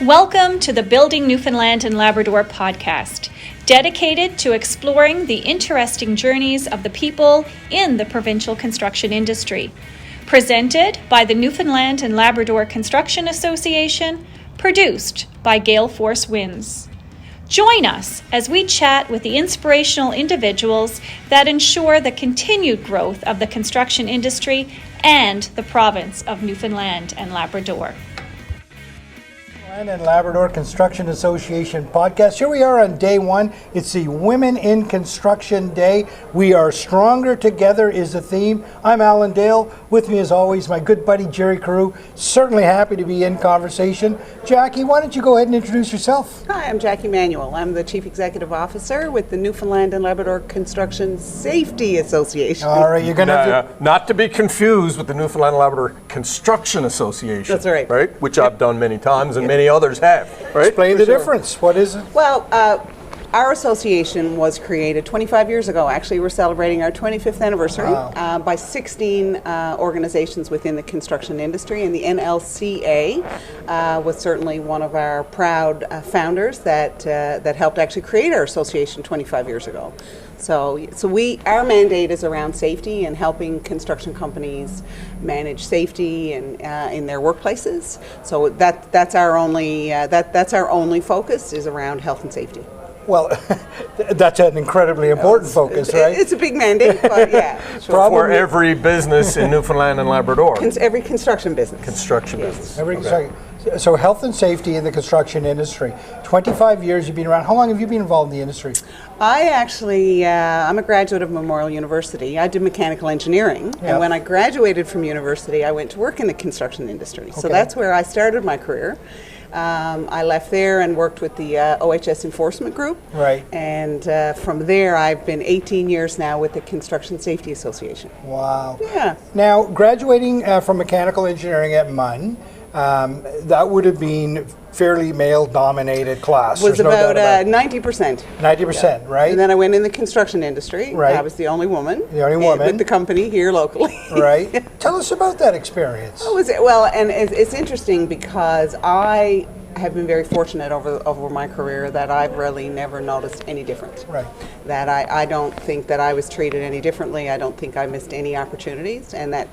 Welcome to the Building Newfoundland and Labrador podcast, dedicated to exploring the interesting journeys of the people in the provincial construction industry. Presented by the Newfoundland and Labrador Construction Association, produced by Gale Force Winds. Join us as we chat with the inspirational individuals that ensure the continued growth of the construction industry and the province of Newfoundland and Labrador. And Labrador Construction Association podcast. Here we are on day one. It's the Women in Construction Day. We are stronger together is the theme. I'm Alan Dale. With me as always, my good buddy Jerry Carew. Certainly happy to be in conversation. Jackie, why don't you go ahead and introduce yourself? Hi, I'm Jackie Manuel. I'm the Chief Executive Officer with the Newfoundland and Labrador Construction Safety Association. All right, you're going to not to be confused with the Newfoundland and Labrador Construction Association. That's right. Right? Which I've done many times and many others have. Right? explain the difference. What is it? Well, our association was created 25 years ago. Actually, we're celebrating our 25th anniversary by 16 organizations within the construction industry, and the NLCA was certainly one of our proud founders that helped actually create our association 25 years ago. So our mandate is around safety and helping construction companies manage safety and in their workplaces. So that's our only focus is around health and safety. Well, that's an incredibly important focus, right? It's a big mandate, but yeah. Sure. For every business in Newfoundland and Labrador. Every construction business. Business. So health and safety in the construction industry. 25 years you've been around. How long have you been involved in the industry? I actually, I'm a graduate of Memorial University. I did mechanical engineering, and when I graduated from university, I went to work in the construction industry. So that's where I started my career. I left there and worked with the OHS Enforcement Group. Right. And from there, I've been 18 years now with the Construction Safety Association. Wow. Yeah. Now, graduating from mechanical engineering at MUN, that would have been fairly male-dominated class. Was about 90%. 90%, right? And then I went in the construction industry. Right. I was the only woman. The only woman. With the company here locally. Right. Tell us about that experience. Well, and it's interesting because I have been very fortunate over my career that I've really never noticed any difference. Right. That I don't think that I was treated any differently. I don't think I missed any opportunities, and that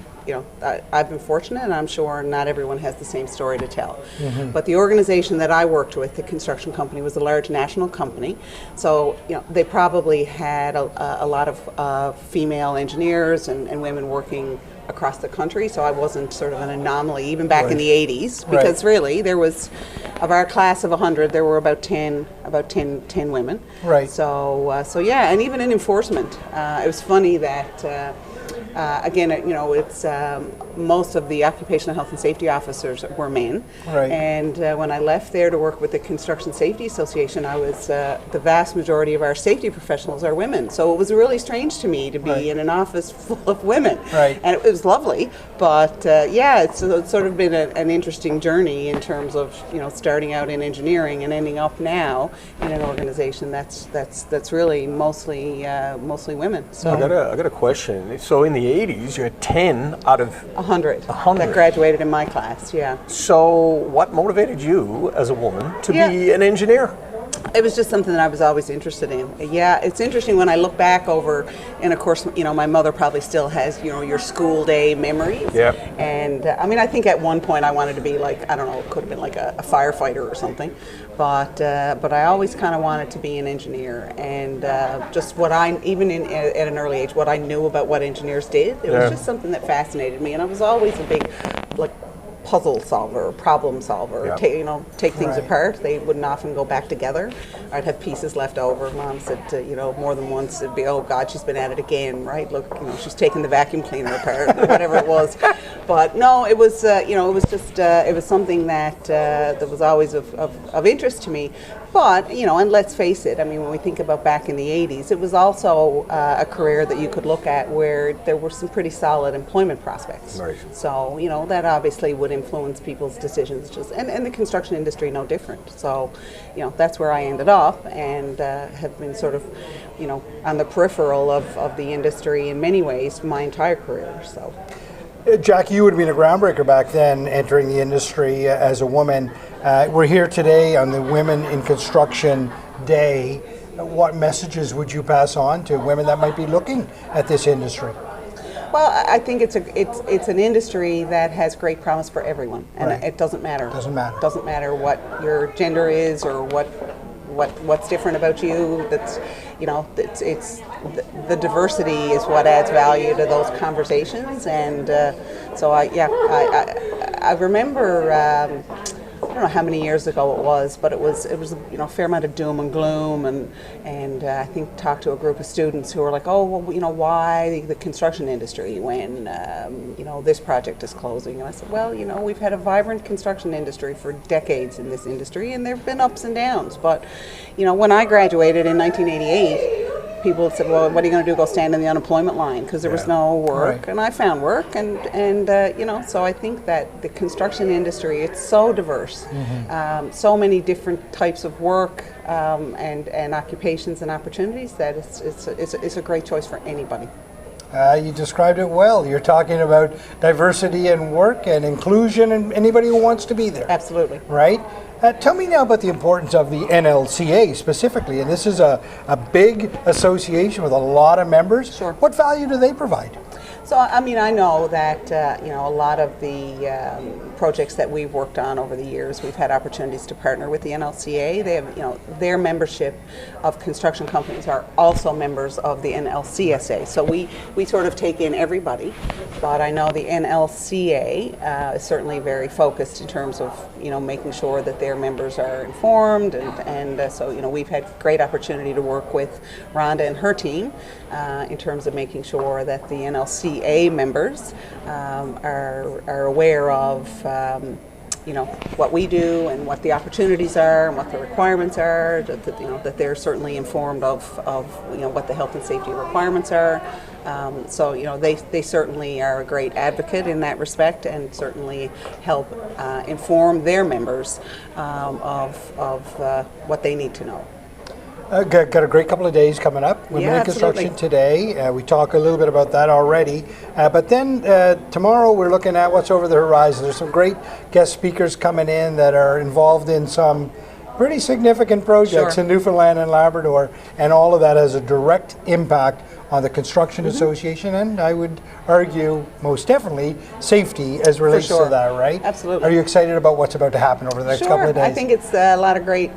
I've been fortunate, and I'm sure not everyone has the same story to tell. Mm-hmm. But the organization that I worked with, the construction company, was a large national company. So, they probably had a lot of female engineers and women working across the country. So I wasn't sort of an anomaly, even back in the 80s, because really there was, of our class of 100, there were about 10 women. Right. So yeah, and even in enforcement, it was funny that. Again, it's most of the occupational health and safety officers were men. Right. And when I left there to work with the Construction Safety Association, I was the vast majority of our safety professionals are women. So it was really strange to me to be in an office full of women. Right. And it was lovely, but it's sort of been an interesting journey in terms of starting out in engineering and ending up now in an organization that's really mostly women. So I got a question. So in the 80s, you had 10 out of 100 that graduated in my class, yeah. So what motivated you as a woman to be an engineer? It was just something that I was always interested in. Yeah, it's interesting when I look back over, and of course, my mother probably still has, your school day memories. Yeah. And I think at one point I wanted to be like, I don't know, it could have been like a firefighter or something. But I always kind of wanted to be an engineer, and just even at an early age, what I knew about what engineers did, it was just something that fascinated me, and I was always a big, puzzle solver, problem solver. Take things apart. They wouldn't often go back together. I'd have pieces left over. Mom said, more than once, it'd be, oh God, she's been at it again, right? Look, she's taking the vacuum cleaner apart, or whatever it was. But no, it was, it was just, it was something that was always of interest to me. But, and let's face it, when we think about back in the 80s, it was also a career that you could look at where there were some pretty solid employment prospects. Right. So, that obviously would influence people's decisions, and the construction industry no different. So, that's where I ended up, and have been sort of, on the peripheral of the industry in many ways my entire career. So. Jackie, you would have been a groundbreaker back then, entering the industry as a woman. We're here today on the Women in Construction Day. What messages would you pass on to women that might be looking at this industry? Well, I think it's an industry that has great promise for everyone, and Right. It doesn't matter. Doesn't matter. Doesn't matter what your gender is or what's different about you. That's, you know, it's the diversity is what adds value to those conversations, and so I remember. I don't know how many years ago it was, but it was a fair amount of doom and gloom, and I think talked to a group of students who were like, oh, well, why the construction industry when this project is closing? And I said, well, we've had a vibrant construction industry for decades in this industry, and there've been ups and downs. But when I graduated in 1988. People said, well, what are you going to do, go stand in the unemployment line? Because there was no work. Right. And I found work. And so I think that the construction industry, it's so diverse. Mm-hmm. So many different types of work and occupations and opportunities that it's a great choice for anybody. You described it well. You're talking about diversity in work and inclusion and anybody who wants to be there. Absolutely. Right? Tell me now about the importance of the NLCA specifically, and this is a big association with a lot of members. Sure. What value do they provide? So, I mean, I know that, a lot of the projects that we've worked on over the years, we've had opportunities to partner with the NLCA. They have, their membership of construction companies are also members of the NLCSA. So we sort of take in everybody, but I know the NLCA is certainly very focused in terms of, making sure that their members are informed, and so, we've had great opportunity to work with Rhonda and her team in terms of making sure that the NLCA members are aware of what we do and what the opportunities are and what the requirements are, that they're certainly informed of what the health and safety requirements are. So they certainly are a great advocate in that respect, and certainly help inform their members of what they need to know. Got a great couple of days coming up. Women in Construction today. We talk a little bit about that already. But then tomorrow we're looking at what's over the horizon. There's some great guest speakers coming in that are involved in some pretty significant projects in Newfoundland and Labrador, and all of that has a direct impact on the Construction Association, and I would argue most definitely safety as relates to that, right? Absolutely. Are you excited about what's about to happen over the next couple of days? I think it's a lot of great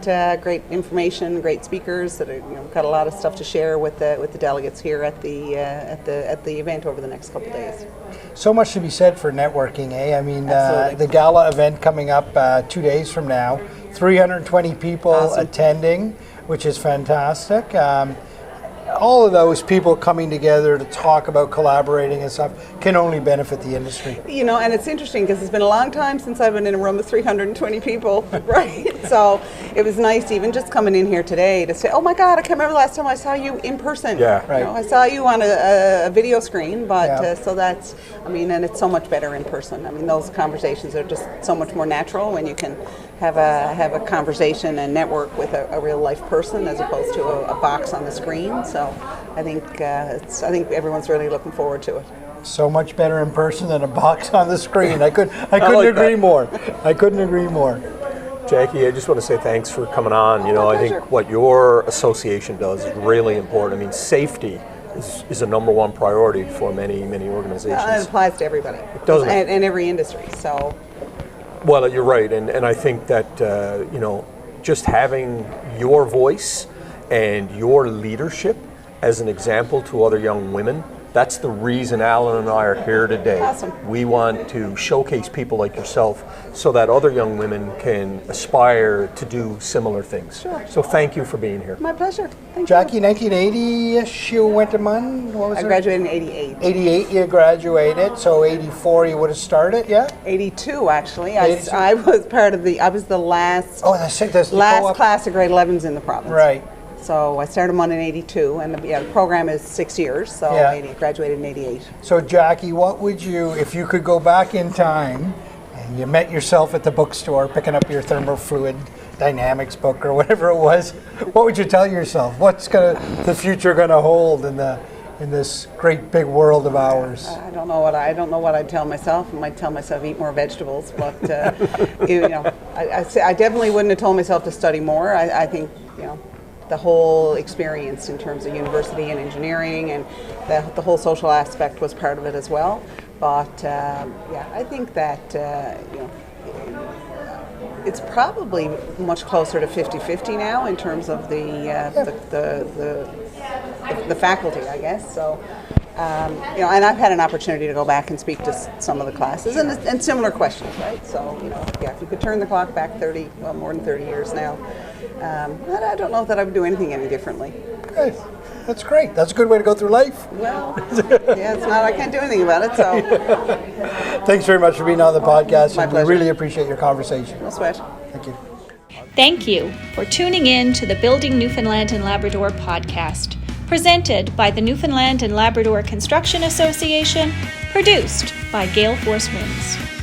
information, great speakers that are, got a lot of stuff to share with the delegates here at the event over the next couple of days. So much to be said for networking, eh? I mean, the gala event coming up 2 days from now, 320 people attending, which is fantastic. All of those people coming together to talk about collaborating and stuff can only benefit the industry. And it's interesting because it's been a long time since I've been in a room with 320 people, right? So it was nice even just coming in here today to say, oh my God, I can't remember the last time I saw you in person. Yeah. Right. I saw you on a video screen, but so that's, and it's so much better in person. Those conversations are just so much more natural when you can have a conversation and network with a real life person as opposed to a box on the screen. So I think everyone's really looking forward to it. So much better in person than a box on the screen. I couldn't agree more. I couldn't agree more. Jackie, I just want to say thanks for coming on. I think what your association does is really important. Safety is a number one priority for many organizations. It applies to everybody. It does. And every industry. So. Well, you're right, and I think that just having your voice and your leadership as an example to other young women, that's the reason Alan and I are here today. Awesome. We want to showcase people like yourself so that other young women can aspire to do similar things. Sure. So thank you for being here. My pleasure. Thank Jackie, you. 1980-ish, you went to MUN? What was I graduated in 88. 88 you graduated, so 84 you would have started, yeah? 82 actually. 82. I was part of I was the last last class of grade 11s in the province. Right. So I started MUN in 82, and the program is 6 years, so I graduated in 88. So Jackie, what would you, if you could go back in time and you met yourself at the bookstore picking up your thermofluid dynamics book or whatever it was, what would you tell yourself? What's the future going to hold in in this great big world of ours? I don't know what I'd tell myself. I might tell myself eat more vegetables, but I definitely wouldn't have told myself to study more. I think the whole experience in terms of university and engineering and the whole social aspect was part of it as well. But I think that it's probably much closer to 50-50 now in terms of the faculty, I guess. So, and I've had an opportunity to go back and speak to some of the classes and similar questions, right? So, if you could turn the clock back more than 30 years now, I don't know that I would do anything any differently. Good. That's great. That's a good way to go through life. Well, yeah, it's not. I can't do anything about it. So, thanks very much for being on the podcast. My pleasure. We really appreciate your conversation. No sweat. Thank you. Thank you for tuning in to the Building Newfoundland and Labrador podcast, presented by the Newfoundland and Labrador Construction Association, produced by Gale Force Winds.